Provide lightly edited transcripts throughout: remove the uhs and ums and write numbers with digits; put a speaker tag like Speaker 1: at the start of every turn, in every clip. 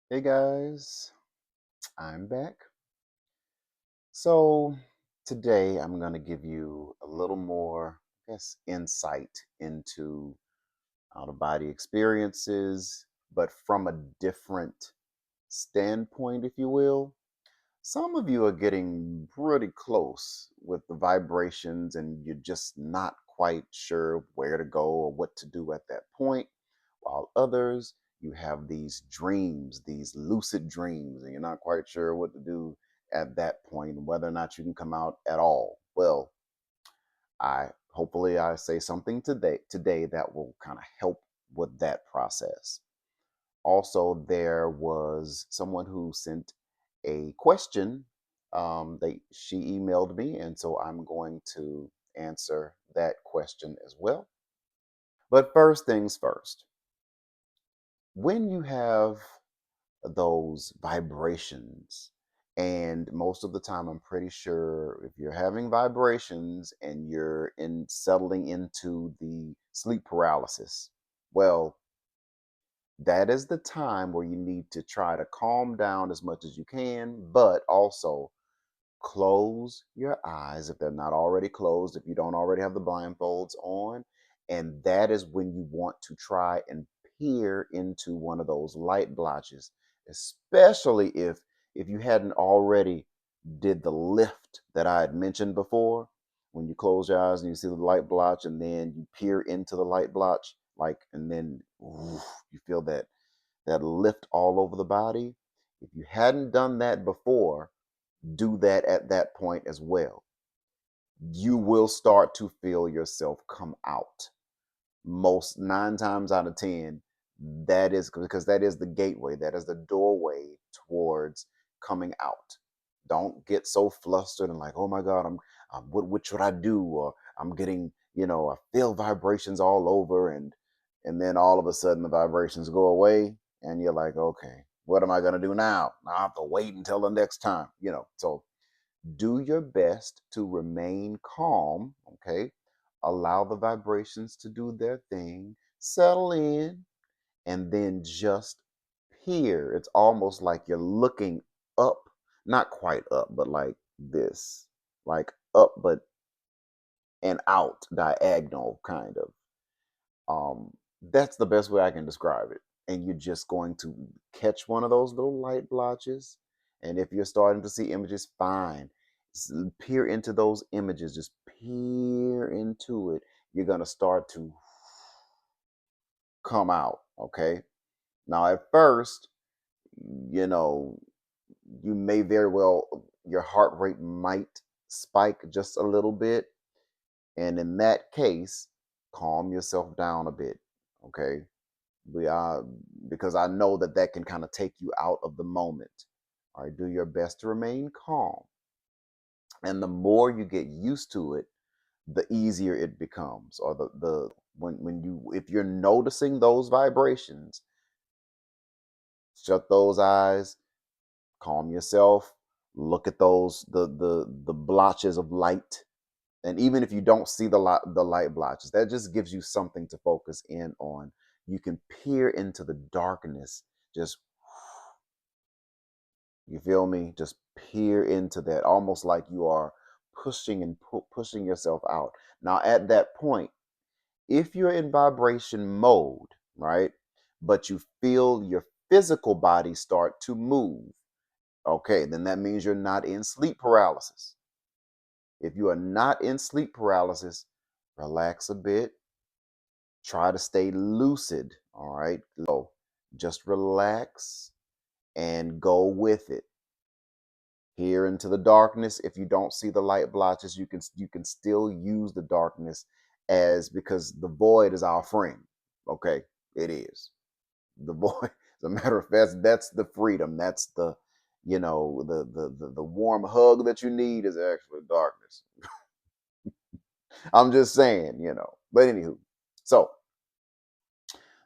Speaker 1: Hey guys, I'm back. So today I'm going to give you a little more, insight into out of body experiences, but from a different standpoint, if you will. Some of you are getting pretty close with the vibrations and you're just not quite sure where to go or what to do at that point, while others, you have these dreams, these lucid dreams, and you're not quite sure what to do at that point and whether or not you can come out at all. Well, I hopefully I say something today that will kind of help with that process. Also, there was someone who sent a question. She emailed me, and so I'm going to answer that question as well. But first things first, when you have those vibrations, and most of the time, I'm pretty sure if you're having vibrations and you're in settling into the sleep paralysis, well, that is the time where you need to try to calm down as much as you can, but also close your eyes if they're not already closed, if you don't already have the blindfolds on. And that is when you want to try and peer into one of those light blotches, especially if you hadn't already did the lift that I had mentioned before. When you close your eyes and you see the light blotch and then you peer into the light blotch, like, and then you feel that lift all over the body. If you hadn't done that before, do that at that point as well. You will start to feel yourself come out. Most 9 times out of 10, that is because that is the gateway, that is the doorway towards coming out. Don't get so flustered and like, oh my God, what should I do? Or I'm getting, I feel vibrations all over, and then all of a sudden the vibrations go away, and you're like, okay, what am I gonna do now? I have to wait until the next time, So do your best to remain calm, okay? Allow the vibrations to do their thing, settle in, and then just peer. It's almost like you're looking up, not quite up, but like this, like up, but and out, diagonal, kind of. That's the best way I can describe it. And you're just going to catch one of those little light blotches. And if you're starting to see images, fine. Peer into those images, just peer into it. You're going to start to come out. Okay. Now, at first, you know, you may very well, your heart rate might spike just a little bit. And in that case, calm yourself down a bit. Okay. We are Because I know that that can kind of take you out of the moment. All right, do your best to remain calm, and the more you get used to it, the easier it becomes. Or the when you if you're noticing those vibrations, shut those eyes, calm yourself, look at those the blotches of light. And even if you don't see the light blotches, that just gives you something to focus in on. You can peer into the darkness. Just, you feel me? Just peer into that, almost like you are pushing and pushing yourself out. Now, at that point, if you're in vibration mode, right, but you feel your physical body start to move, okay, then that means you're not in sleep paralysis. If you are not in sleep paralysis, relax a bit. Try to stay lucid. All right. So just relax and go with it. Here into the darkness. If you don't see the light blotches, you can still use the darkness, as because the void is our friend. Okay, it is the void. As a matter of fact, that's the freedom. That's the warm hug that you need is actually darkness. I'm just saying. But anywho, so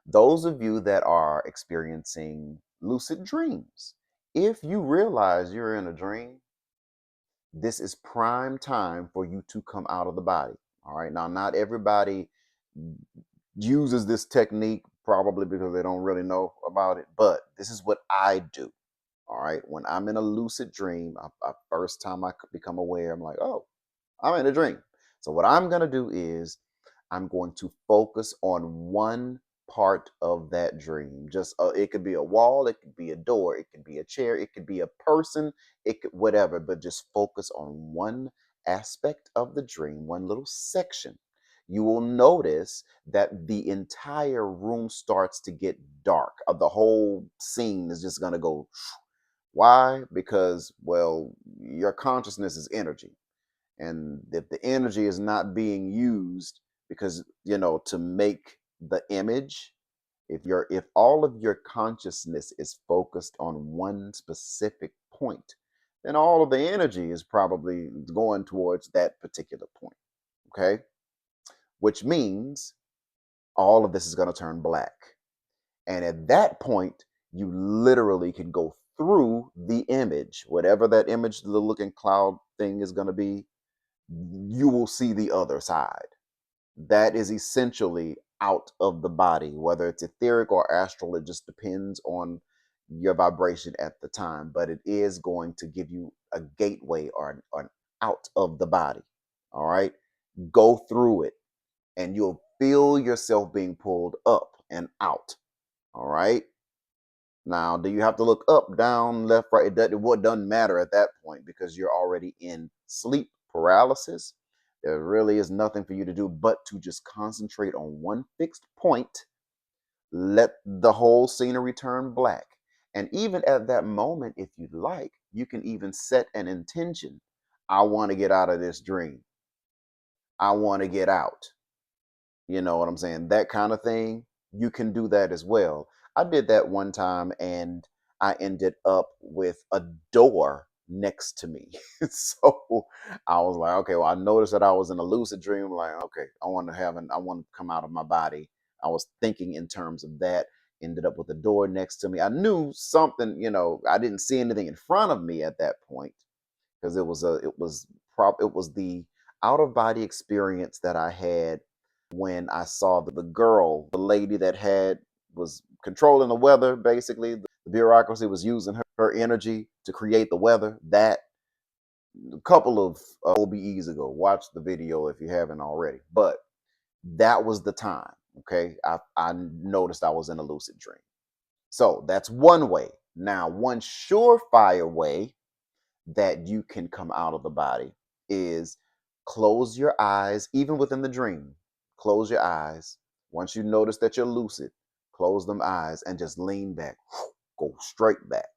Speaker 1: those of you that are experiencing lucid dreams, if you realize you're in a dream, this is prime time for you to come out of the body. All right. Now, not everybody uses this technique, probably because they don't really know about it. But this is what I do. All right. When I'm in a lucid dream, first time I become aware, I'm like, oh, I'm in a dream. So what I'm going to do is I'm going to focus on one part of that dream. Just it could be a wall, it could be a door, it could be a chair, it could be a person, it could whatever, but just focus on one aspect of the dream, one little section. You will notice that the entire room starts to get dark. The whole scene is just going to go. Why? Because, well, your consciousness is energy, and if the energy is not being used because to make the image, if all of your consciousness is focused on one specific point, then all of the energy is probably going towards that particular point. Okay, which means all of this is going to turn black, and at that point you literally can go through the image, whatever that image, the looking cloud thing is going to be. You will see the other side. That is essentially out of the body, whether it's etheric or astral. It just depends on your vibration at the time, but it is going to give you a gateway or an out of the body. All right, go through it and you'll feel yourself being pulled up and out. All right. Now, do you have to look up, down, left, right? What doesn't matter at that point because you're already in sleep paralysis. There really is nothing for you to do but to just concentrate on one fixed point, let the whole scenery turn black. And even at that moment, if you like, you can even set an intention. I want to get out of this dream. I want to get out. You know what I'm saying? That kind of thing. You can do that as well. I did that one time and I ended up with a door next to me. So I was like, okay, well, I noticed that I was in a lucid dream. Like, okay, I want to come out of my body. I was thinking in terms of that. Ended up with a door next to me. I knew something, I didn't see anything in front of me at that point because it was the out of body experience that I had when I saw the girl, the lady that was controlling the weather. Basically, the bureaucracy was using her energy to create the weather. That a couple of OBEs ago. Watch the video if you haven't already. But that was the time. Okay, I noticed I was in a lucid dream. So that's one way. Now, one surefire way that you can come out of the body is close your eyes, even within the dream. Close your eyes. Once you notice that you're lucid, close them eyes and just lean back. Go straight back.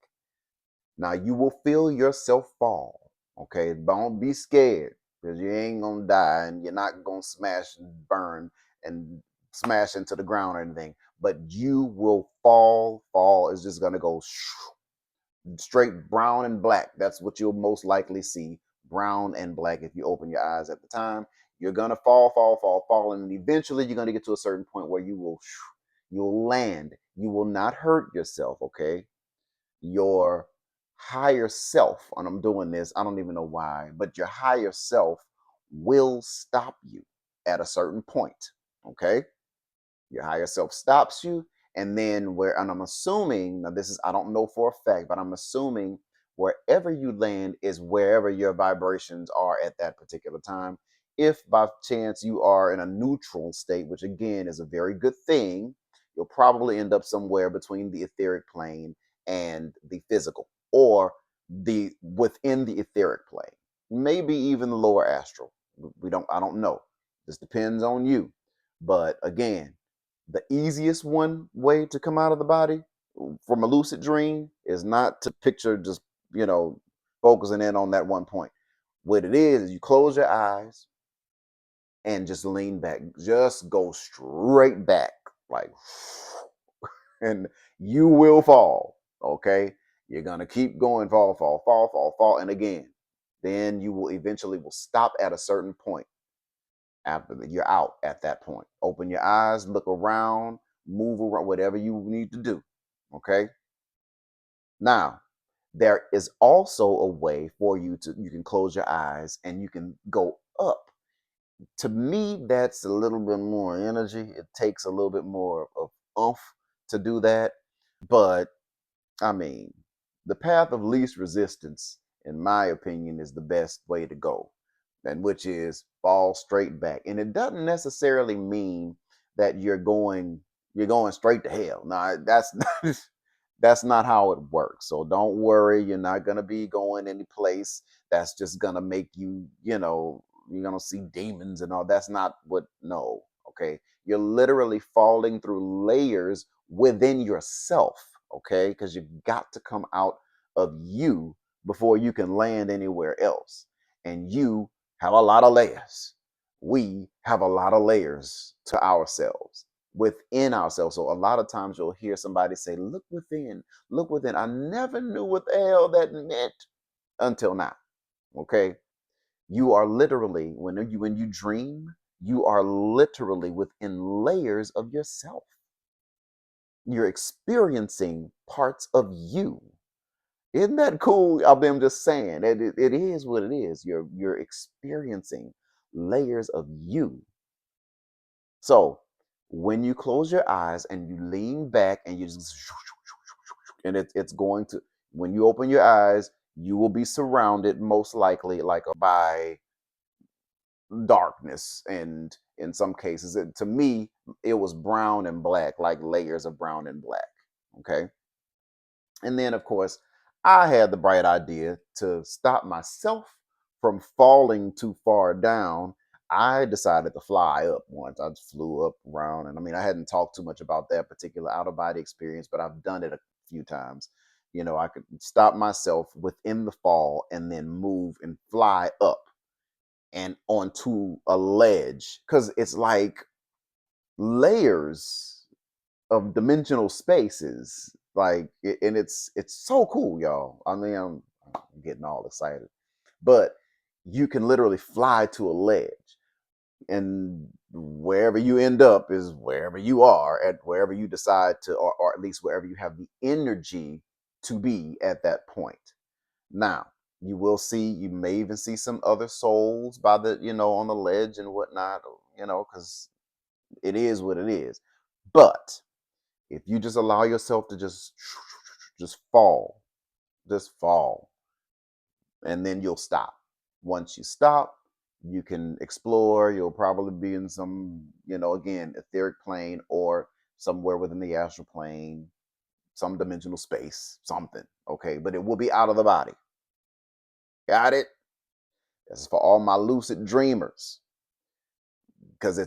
Speaker 1: Now you will feel yourself fall. Okay, don't be scared because you ain't gonna die and you're not gonna smash and burn and smash into the ground or anything. But you will fall. Fall is just gonna go straight brown and black. That's what you'll most likely see, brown and black. If you open your eyes at the time, you're gonna fall, and eventually you're gonna get to a certain point where you'll land. You will not hurt yourself. Okay, your higher self, and I'm doing this, I don't even know why, but your higher self will stop you at a certain point. Okay, your higher self stops you, and then and I'm assuming, now this is, I don't know for a fact, but I'm assuming wherever you land is wherever your vibrations are at that particular time. If by chance you are in a neutral state, which again is a very good thing, you'll probably end up somewhere between the etheric plane and the physical, or the within the etheric plane, maybe even the lower astral. I don't know. This depends on you. But again, the easiest one way to come out of the body from a lucid dream is not to picture just, focusing in on that one point. What it is you close your eyes and just lean back. Just go straight back, like, and you will fall. Okay. You're going to keep going, fall. And again, then you will eventually will stop at a certain point. After you're out at that point, open your eyes, look around, move around, whatever you need to do. Okay. Now, there is also a way for you can close your eyes and you can go up. To me, that's a little bit more energy. It takes a little bit more of oomph to do that. But I mean, the path of least resistance, in my opinion, is the best way to go, and which is fall straight back. And it doesn't necessarily mean that you're going straight to hell. No, that's that's not how it works. So don't worry, you're not gonna be going any place that's just gonna make you, you're gonna see demons and all. That's not what. No, okay. You're literally falling through layers within yourself, okay? Because you've got to come out of you before you can land anywhere else. And you have a lot of layers. We have a lot of layers to ourselves, within ourselves. So a lot of times you'll hear somebody say, look within, look within. I never knew what the hell that meant until now. Okay. You are literally, when you dream, you are literally within layers of yourself. You're experiencing parts of you. Isn't that cool? I'm just saying that it is what it is. You're experiencing layers of you. So when you close your eyes and you lean back and you just, and it's going to, when you open your eyes, you will be surrounded most likely by darkness, and in some cases, to me, it was brown and black, like layers of brown and black. Okay. And then, of course, I had the bright idea to stop myself from falling too far down. I decided to fly up once. I just flew up around. And I mean, I hadn't talked too much about that particular out of body experience, but I've done it a few times. I could stop myself within the fall and then move and fly up and onto a ledge, because it's like layers of dimensional spaces, and it's so cool, y'all. I mean, I'm getting all excited, but you can literally fly to a ledge, and wherever you end up is wherever you are at, wherever you decide to, or at least wherever you have the energy to be at that point. Now, you may even see some other souls by the, on the ledge and whatnot, because it is what it is. But if you just allow yourself to just fall, just fall, and then you'll stop. Once you stop, you can explore. You'll probably be in some, again, etheric plane, or somewhere within the astral plane, some dimensional space, something. Okay, but it will be out of the body. Got it? This is for all my lucid dreamers, because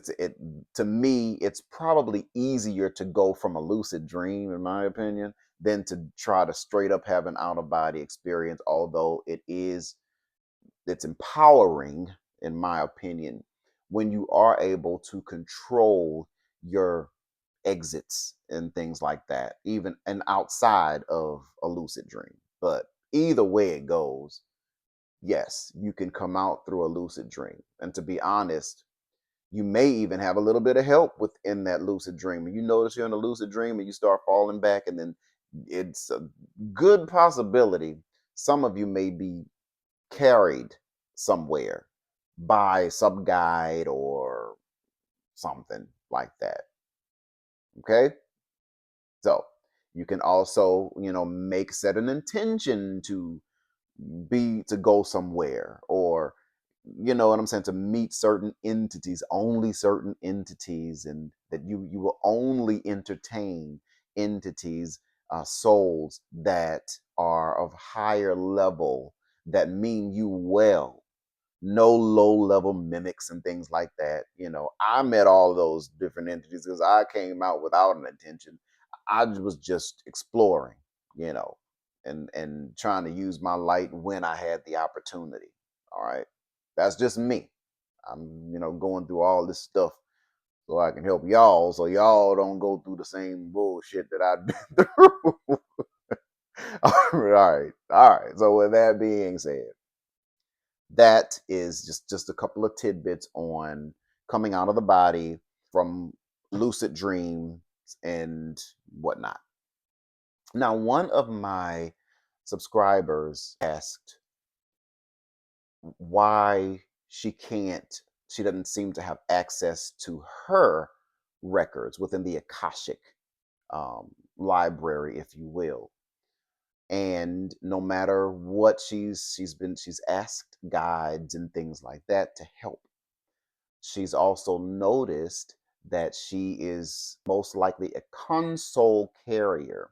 Speaker 1: to me, it's probably easier to go from a lucid dream, in my opinion, than to try to straight up have an out of body experience. Although it's empowering, in my opinion, when you are able to control your exits and things like that, even and outside of a lucid dream. But either way it goes, yes, you can come out through a lucid dream. And to be honest, you may even have a little bit of help within that lucid dream. And you notice you're in a lucid dream and you start falling back, and then it's a good possibility some of you may be carried somewhere by some guide or something like that. Okay. So you can also, set an intention to go somewhere, or you know what I'm saying, to meet certain entities, only certain entities, and that you will only entertain entities, souls that are of higher level, that mean you well. No low level mimics and things like that. I met all those different entities because I came out without an intention. I was just exploring, you know, and trying to use my light when I had the opportunity. All right. That's just me. I'm, going through all this stuff so I can help y'all, so y'all don't go through the same bullshit that I've been through. All right. All right. So with that being said, that is just a couple of tidbits on coming out of the body from lucid dreams and whatnot. Now, one of my subscribers asked why she doesn't seem to have access to her records within the Akashic library, if you will. And no matter what she's asked guides and things like that to help. She's also noticed that she is most likely a console carrier.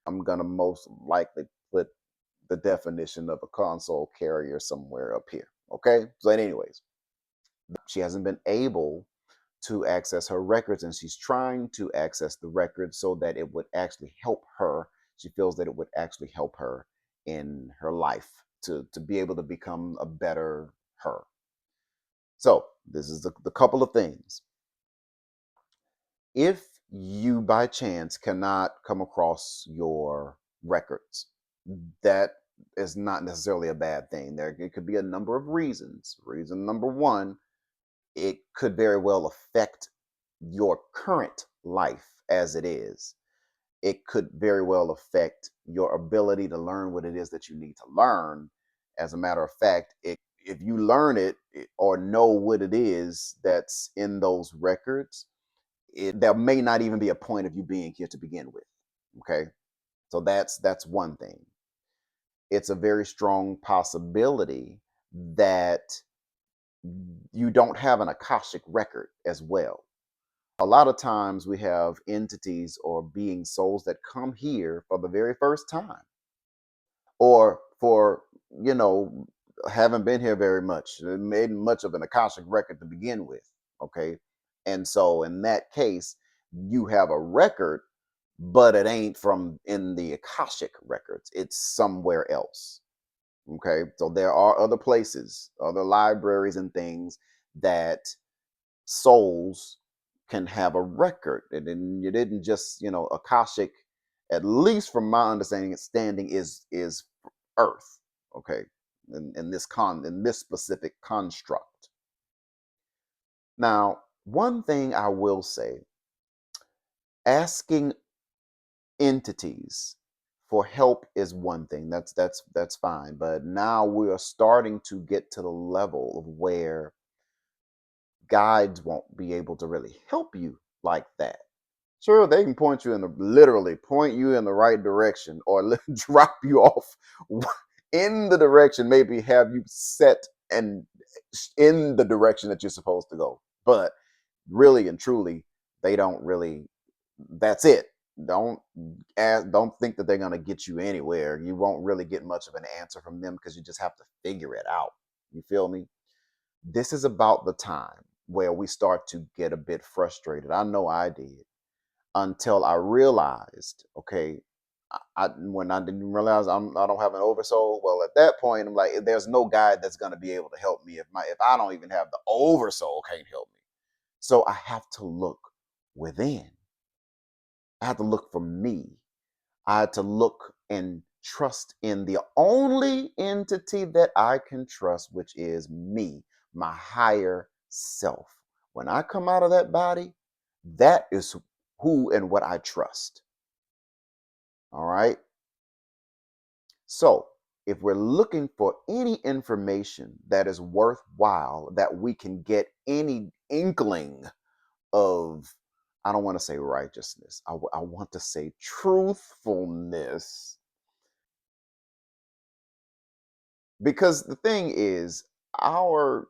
Speaker 1: I'm gonna most likely put the definition of a console carrier somewhere up here. Okay. So, anyways, she hasn't been able to access her records, and she's trying to access the records so that it would actually help her. She feels that it would actually help her in her life to be able to become a better her. So, this is the couple of things. If you by chance cannot come across your records, that is not necessarily a bad thing. There it could be a number of reasons. Reason number one, it could very well affect your current life as it is. It could very well affect your ability to learn what it is that you need to learn. As a matter of fact, if you learn or know what it is that's in those records, there may not even be a point of you being here to begin with. Okay, so that's one thing. It's a very strong possibility that you don't have an Akashic record as well. A lot of times we have entities or being souls that come here for the very first time, or for, you know, haven't been here very much, made much of an Akashic record to begin with. Okay. And so in that case, you have a record, but it ain't from in the Akashic records, it's somewhere else. Okay. So there are other places, other libraries and things that souls can have a record. And then you didn't just, Akashic, at least from my understanding, standing is Earth. Okay. In this specific construct. Now, one thing I will say, asking entities for help is one thing. That's fine. But now we are starting to get to the level of where guides won't be able to really help you like that. Sure, they can literally point you in the right direction, or drop you off in the direction, maybe have you set and in the direction that you're supposed to go. But really and truly, they don't really, that's it. Don't think that they're going to get you anywhere. You won't really get much of an answer from them because you just have to figure it out. You feel me? This is about the time where we start to get a bit frustrated. I know I did, until I realized, okay, when I didn't realize I don't have an oversoul. Well, at that point, I'm like, there's no guide that's going to be able to help me if I don't even have the oversoul can't help me. So I have to look within. I have to look for me. I had to look and trust in the only entity that I can trust, which is me, my higher self. When I come out of that body, that is who and what I trust. All right. So, if we're looking for any information that is worthwhile, that we can get any inkling of, I don't want to say righteousness, I want to say truthfulness. Because the thing is, our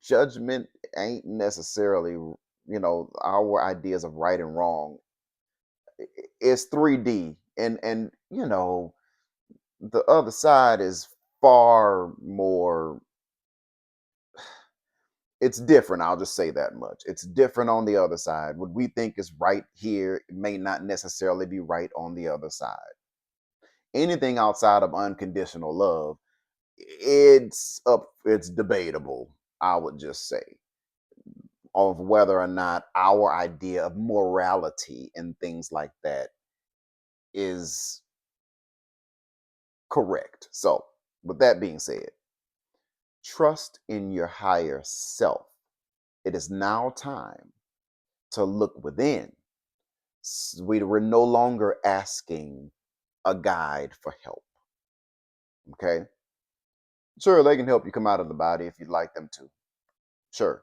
Speaker 1: judgment ain't necessarily, our ideas of right and wrong. It's 3D. And the other side is far more, it's different. I'll just say that much. It's different on the other side. What we think is right here may not necessarily be right on the other side. Anything outside of unconditional love, it's debatable, I would just say, of whether or not our idea of morality and things like that is correct. So, with that being said, trust in your higher self. It is now time to look within. We're no longer asking a guide for help. Okay? Sure, they can help you come out of the body if you'd like them to. Sure.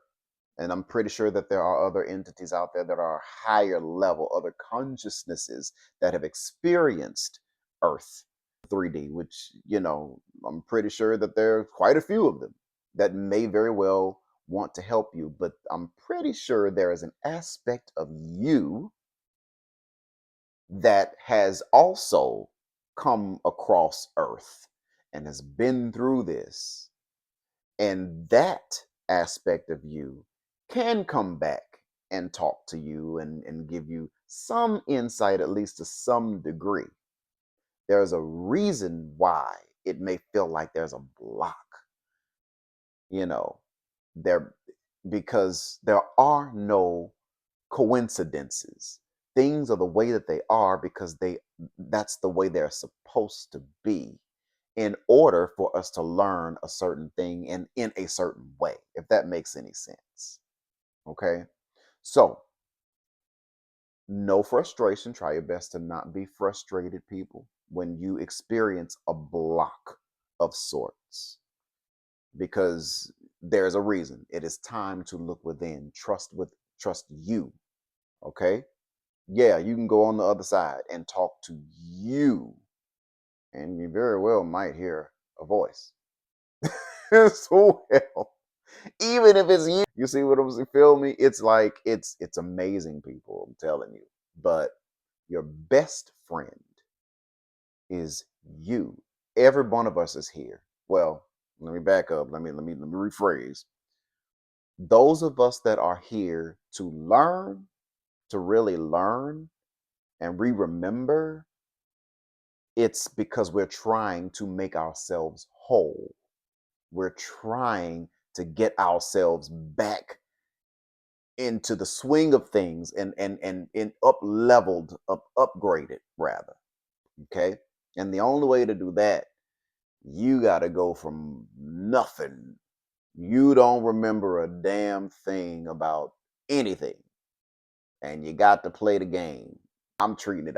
Speaker 1: And I'm pretty sure that there are other entities out there that are higher level, other consciousnesses that have experienced Earth 3D, which, I'm pretty sure that there are quite a few of them that may very well want to help you. But I'm pretty sure there is an aspect of you that has also come across Earth and has been through this. And that aspect of you can come back and talk to you and give you some insight, at least to some degree. There's a reason why it may feel like there's a block, you know, there because there are no coincidences. Things are the way that they are because that's the way they're supposed to be in order for us to learn a certain thing and in a certain way, if that makes any sense. Okay. So, no frustration. Try your best to not be frustrated, people, when you experience a block of sorts, because there's a reason. It is time to look within, trust you. Okay. Yeah, you can go on the other side and talk to you, and you very well might hear a voice. So well, even if it's you see what I'm saying? Feel me? It's like it's amazing, people. I'm telling you. But your best friend is you. Every one of us is here. Well, let me back up. Let me rephrase. Those of us that are here to learn, to really learn, and remember, it's because we're trying to make ourselves whole. We're trying to get ourselves back into the swing of things and up leveled, upgraded rather. Okay. And the only way to do that, you got to go from nothing. You don't remember a damn thing about anything, and you got to play the game. I treat it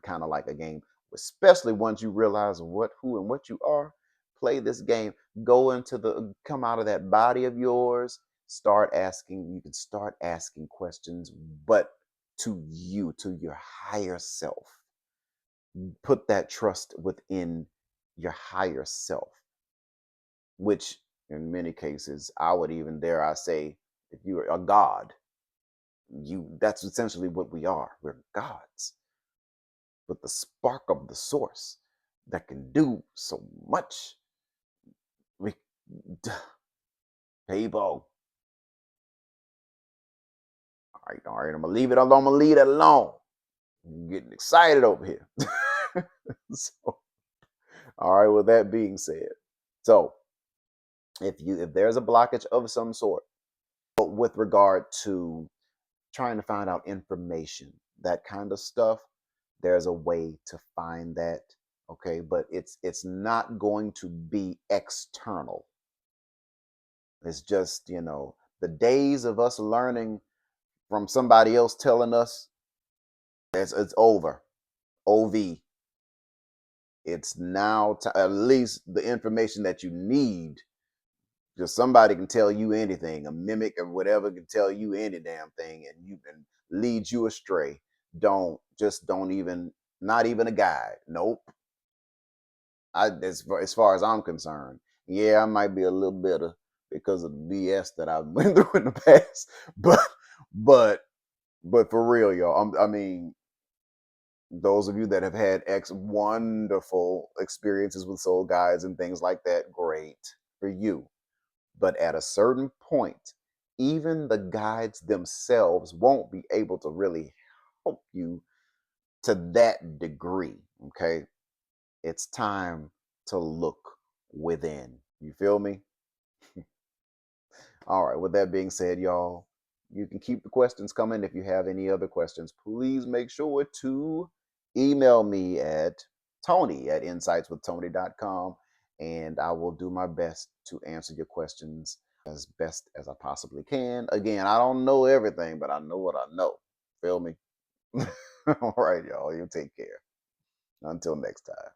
Speaker 1: kind of like a game, especially once you realize who, and what you are. Play this game. Come out of that body of yours. You can start asking questions, but to you, to your higher self. Put that trust within your higher self, which in many cases, I would even dare I say, if you are a God, that's essentially what we are. We're gods with the spark of the source that can do so much. We people. All right, I'm gonna leave it alone. I'm gonna leave it alone. I'm getting excited over here. So, all right, with that being said, so if there's a blockage of some sort with regard to trying to find out information, that kind of stuff, there's a way to find that. Okay, but it's not going to be external. It's just, the days of us learning from somebody else telling us it's over. OV. It's now at least the information that you need, because somebody can tell you anything, a mimic or whatever can tell you any damn thing, and you can lead you astray. Don't even, not even a guide. Nope. As far as I'm concerned, yeah, I might be a little bitter because of the BS that I've went through in the past, but but but for real, y'all. I mean, those of you that have had wonderful experiences with soul guides and things like that, great for you. But at a certain point, even the guides themselves won't be able to really help you to that degree. Okay. It's time to look within. You feel me? All right. With that being said, y'all, you can keep the questions coming. If you have any other questions, please make sure to email me at Tony@insightswithtony.com, and I will do my best to answer your questions as best as I possibly can. Again, I don't know everything, but I know what I know. Feel me? All right, y'all. You take care. Until next time.